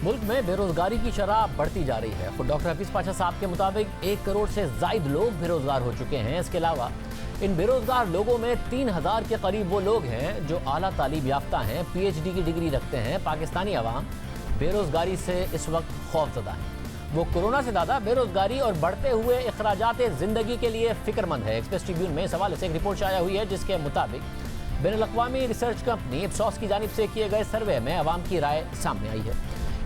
मुल्क में बेरोजगारी की शरह बढ़ती जा रही है। खुद डॉक्टर हफीज पाशा साहब के मुताबिक 1 करोड़ से जायद लोग बेरोजगार हो चुके हैं। इसके अलावा इन बेरोजगार लोगों में 3000 के करीब वो लोग हैं जो आला तालीम याफ्ता हैं, PhD की डिग्री रखते हैं। पाकिस्तानी अवाम बेरोजगारी से इस वक्त खौफजदा है। वो कोरोना से ज़्यादा बेरोजगारी और बढ़ते हुए अखराजात ज़िंदगी के लिए फिक्रमंद है। एक्सप्रेस ट्रिब्यून में इस हवाले से एक रिपोर्ट शाया हुई है जिसके मुताबिक बैनुल-अक़वामी रिसर्च कंपनी इप्सॉस की जानिब से किए गए सर्वे में अवाम की राय सामने आई है।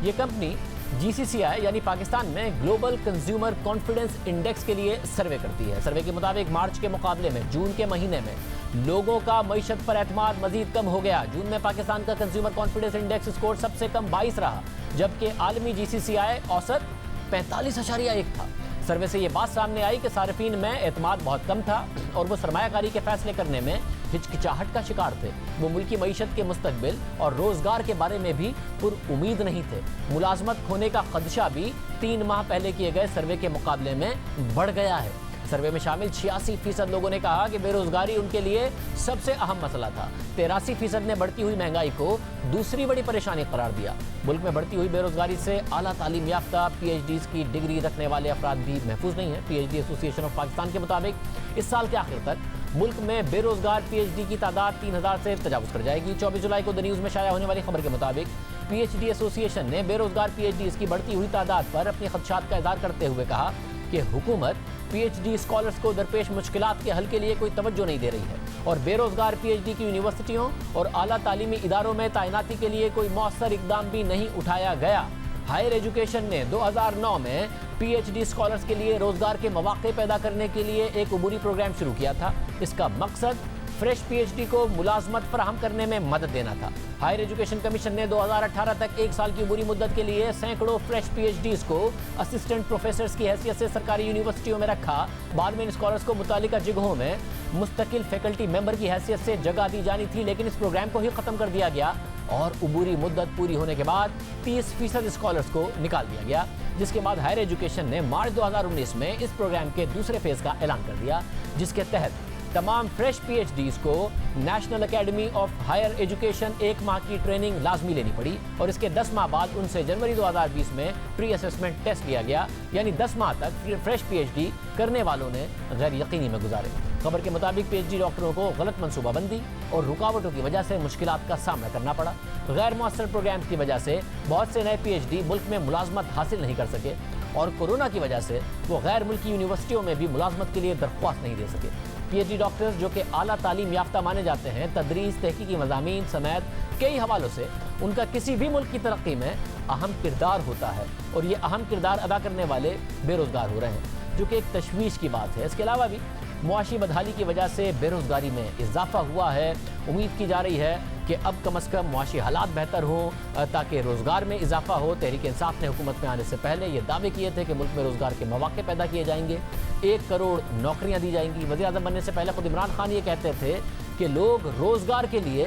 ये कंपनी GCCI यानी पाकिस्तान में ग्लोबल कंज्यूमर कॉन्फिडेंस इंडेक्स के लिए सर्वे करती है। सर्वे के मुताबिक मार्च के मुकाबले में जून के महीने में लोगों का मईशत पर एतमाद मजीद कम हो गया। जून में पाकिस्तान का कंज्यूमर कॉन्फिडेंस इंडेक्स स्कोर सबसे कम 22 रहा, जबकि आलमी GCCI औसत 45.1 था। सर्वे से ये बात सामने आई कि सार्फिन में एतमाद बहुत कम था और वो सरमायाकारी के फैसले करने में हिचकिचाहट का शिकार थे। वो मुल्की मईशत के मुस्तकबिल और रोजगार के बारे में भी पुरउम्मीद नहीं थे। मुलाजमत खोने का खदशा भी 3 माह पहले किए गए सर्वे के मुकाबले में बढ़ गया है। सर्वे में शामिल 86% लोगों ने कहा कि बेरोजगारी उनके लिए सबसे अहम मसला था। 83% ने बढ़ती हुई महंगाई को दूसरी बड़ी परेशानी करार दिया। मुल्क में बढ़ती हुई बेरोजगारी से आला तालीम याफ्ता PhDs की डिग्री रखने वाले अफराद भी महफूज नहीं है। PhD एसोसिएशन ऑफ पाकिस्तान के मुताबिक इस साल के आखिर तक मुल्क में बेरोजगार PhD की तादाद 3000 से तजावुज कर जाएगी। 24 जुलाई को द न्यूज़ में शाया होने वाली खबर के मुताबिक PhD एसोसिएशन ने बेरोजगार PhDs की बढ़ती हुई तादाद पर अपने खदशात का इज़हार करते हुए कहा कि हुकूमत PhD स्कॉलर्स को दरपेश मुश्किलात के हल के लिए कोई तवज्जो नहीं दे रही है और बेरोजगार PhD की यूनिवर्सिटियों और आला तालीमी इदारों में तैनाती के लिए कोई मौसर इकदाम भी नहीं उठाया गया। हायर एजुकेशन ने 2009 में PhD स्कॉलर्स के लिए रोजगार के मौके पैदा करने के लिए एक उबूरी प्रोग्राम शुरू किया था। इसका मकसद फ्रेश PhD को मुलाजमत फराहम करने में मदद देना था। हायर एजुकेशन कमीशन ने 2018 तक 1 साल की उबूरी मुद्दत के लिए सैकड़ों फ्रेश PhDs को असिस्टेंट प्रोफेसर्स की हैसियत से सरकारी यूनिवर्सिटियों में रखा। बाद में इन स्कॉलर्स को मुतालिका जगहों में मुस्तकिल फैकल्टी मेंबर की हैसियत से जगह दी जानी थी, लेकिन इस प्रोग्राम को ही ख़त्म कर दिया गया और उबूरी मुद्दत पूरी होने के बाद 30% स्कॉलर्स को निकाल दिया गया, जिसके बाद हायर एजुकेशन ने मार्च 2019 में इस प्रोग्राम के दूसरे फेज़ का ऐलान कर दिया, जिसके तहत तमाम फ्रेश PhDs को national academy of higher education 1 माह की ट्रेनिंग लाजमी लेनी पड़ी और इसके 10 माह बाद उनसे जनवरी 2020 में प्री असेसमेंट टेस्ट लिया गया। यानी 10 माह तक फ्रेश PhD करने वालों ने गैर यकीनी में गुजारे। खबर के मुताबिक PhD डॉक्टरों को गलत मनसूबाबंदी और रुकावटों की वजह से मुश्किलात का सामना करना पड़ा। गैर मौसर प्रोग्राम की वजह से बहुत से नए PhD मुल्क में मुलाजमत हासिल नहीं कर सके और कोरोना की वजह से वो गैर मुल्की यूनिवर्सिटियों में भी मुलाजमत के लिए दरख्वास्त नहीं दे सके। PhD डॉक्टर्स जो कि आला तालीम याफ्ता माने जाते हैं, तदरीस, तहकीकी मज़ामीन समेत कई हवालों से उनका किसी भी मुल्क की तरक्की में अहम किरदार होता है और ये अहम किरदार अदा करने वाले बेरोज़गार हो रहे हैं, जो कि एक तशवीश की बात है। इसके अलावा भी मुआशी बदहाली की वजह से बेरोज़गारी में इजाफा हुआ है। उम्मीद की जा रही है कि अब कम अज़ कम मुआशी हालात बेहतर हों ताकि रोज़गार में इजाफा हो। तहरीक इंसाफ ने हुकूमत में आने से पहले ये दावे किए थे कि मुल्क में रोज़गार के मौके पैदा किए जाएंगे, 1 करोड़ नौकरियां दी जाएंगी। वज़ीर आज़म बनने से पहले खुद इमरान खान ये कहते थे कि लोग रोज़गार के लिए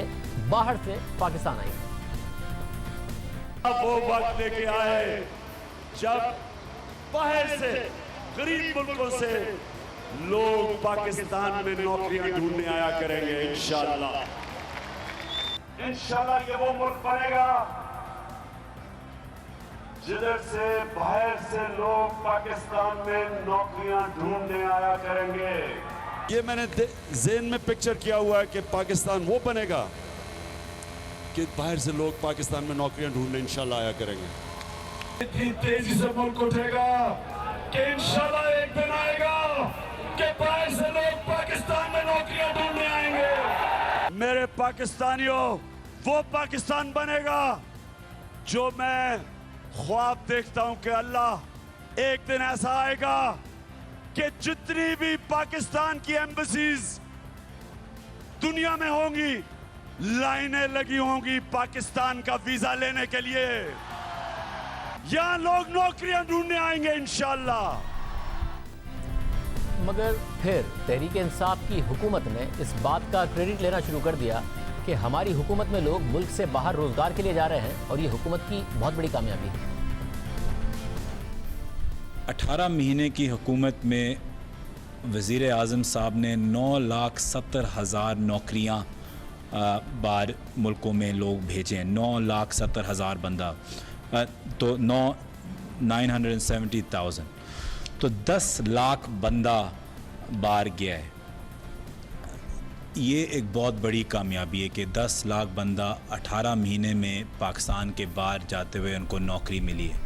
बाहर से पाकिस्तान आएंगे। वो वक्त लेके आए जब बाहर से गरीब मुल्कों से लोग पाकिस्तान में नौकरियां ढूंढने आया करेंगे। इंशाल्लाह ये वो मुल्क बनेगा जिधर से बाहर से लोग पाकिस्तान में नौकरियां ढूंढने आया करेंगे। ये मैंने ज़हन में पिक्चर किया हुआ है कि पाकिस्तान वो बनेगा कि बाहर से लोग पाकिस्तान में नौकरियां ढूंढने इंशाल्लाह आया करेंगे। इतनी तेजी से मुल्क उठेगा कि इंशाल्लाह एक दिन आएगा कि बाहर से लोग पाकिस्तान में नौकरियां ढूंढने आएंगे। मेरे पाकिस्तानियों, वो पाकिस्तान बनेगा जो मैं ख्वाब देखता हूं कि अल्लाह एक दिन ऐसा आएगा कि जितनी भी पाकिस्तान की एम्बेसीज दुनिया में होंगी, लाइनें लगी होंगी पाकिस्तान का वीजा लेने के लिए। यहां लोग नौकरियां ढूंढने आएंगे इंशाल्लाह। मगर फिर तहरीक इंसाफ की हुकूमत ने इस बात का क्रेडिट लेना शुरू कर दिया कि हमारी हुकूमत में लोग मुल्क से बाहर रोजगार के लिए जा रहे हैं और ये हुकूमत की बहुत बड़ी कामयाबी है। 18 महीने की हुकूमत में वज़ीर आज़म साहब ने 9,70,000 नौकरियां बार मुल्कों में लोग भेजे हैं। 9,70,000 बंदा تو 970,000 تو 10 لاکھ بندہ باہر گیا ہے. یہ ایک بہت بڑی کامیابی ہے کہ 10 لاکھ بندہ 18 مہینے میں پاکستان کے باہر جاتے ہوئے ان کو نوکری ملی ہے.